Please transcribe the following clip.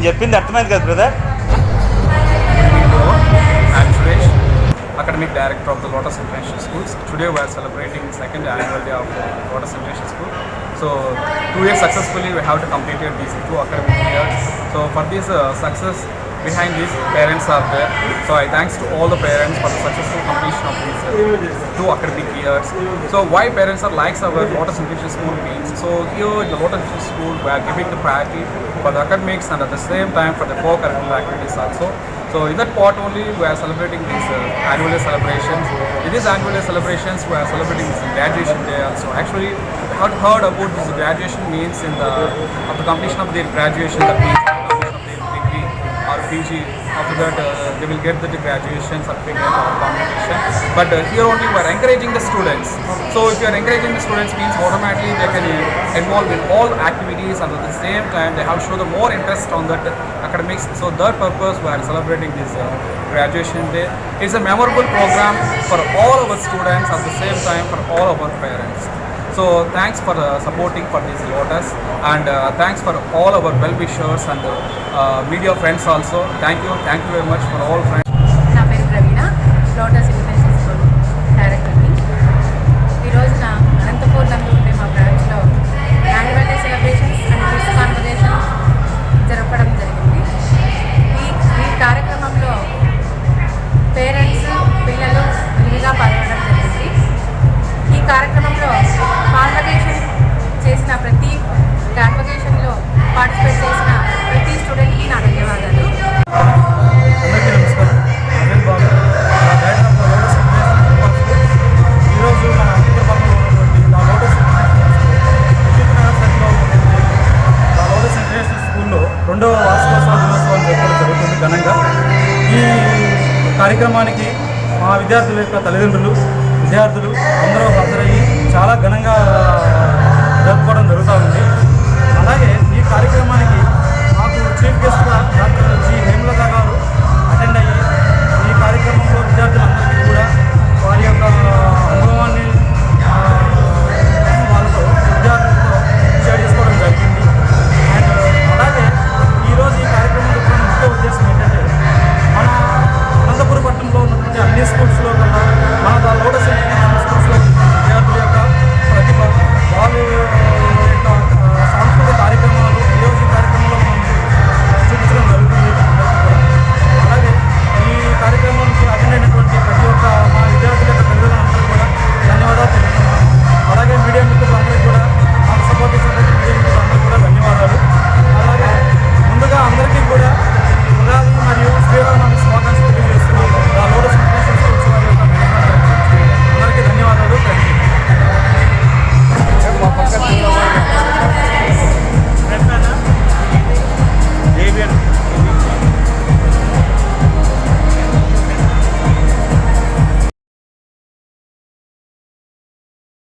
నేను చెప్పింది అర్థమైంది కదా brother? I'm Suresh, Academic Director of the Lotus International Schools. Today we are celebrating second annual day of Lotus International School. So 2 years successfully we have to completed these 2 academic years. So for this success behind these parents are there. So I thanks to all the parents for the successful completion of these 2 academic years. So why parents are likes our Lotus International School means. So here in the Lotus International School we are giving the priority for the academics and at the same time for the co-curricular activities also. So in that part only we are celebrating these annual day celebrations. In these annual day celebrations we are celebrating this graduation day also. Actually we had heard about this graduation means in the of the completion of their graduation, that means completion of their degree or PG. After that they will get the graduation certificate or commendation. But here only we are encouraging the students. So if you are encouraging the students means automatically they can involve in all activities and at the same time they have to show the more interest on that academics. So that purpose we are celebrating this graduation day. It's a memorable program for all our students at the same time for all our parents. So thanks for supporting for this Lotus and thanks for all our well-wishers and media friends also. Thank you very much for all friends. నా పేరు ప్రవీణ, lotus international school డైరెక్టర్ని. ఈరోజున అనంతపూర్ నందు ఉండే మా బ్రాంచ్లో annual day celebrations and quiz conversation జరపడం జరిగింది. ఈ కార్యక్రమంలో పేరెంట్స్ పిల్లలు విరివిగా పాల్గొనడం జరిగింది. ఈ కార్యక్రమంలో కాన్వర్జేషన్ చేసిన ప్రతి కాన్వర్జేషన్లో పార్టిసిపేట్ చేసిన ప్రతి స్టూడెంట్కి నా ధన్యవాదాలు. అందరికీ నమస్కారం. Anil Babu, director of the lotus international school. ఈరోజు మన ఉత్తరపల్లిలో ఉన్నటువంటి నా లోటస్ విద్యుత్ నగర్ సర్కిల్లో ఉన్నటువంటి నా లోటస్ ఇంటర్నేషనల్ స్కూల్లో 2వ వార్షికోత్సవ దినోత్సవం జరపడం జరుగుతుంది ఘనంగా. ఈ కార్యక్రమానికి మా విద్యార్థుల యొక్క తల్లిదండ్రులు, విద్యార్థులు అందరూ హాజరయ్యి చాలా ఘనంగా జరుపుకోవడం జరుగుతూ ఉంది. అలాగే ఈ కార్యక్రమానికి మాకు చీఫ్ గెస్ట్గా డాక్టర్ జి హేమలత గారు అటెండ్ అయ్యి ఈ కార్యక్రమంలో విద్యార్థులందరికీ కూడా వారి యొక్క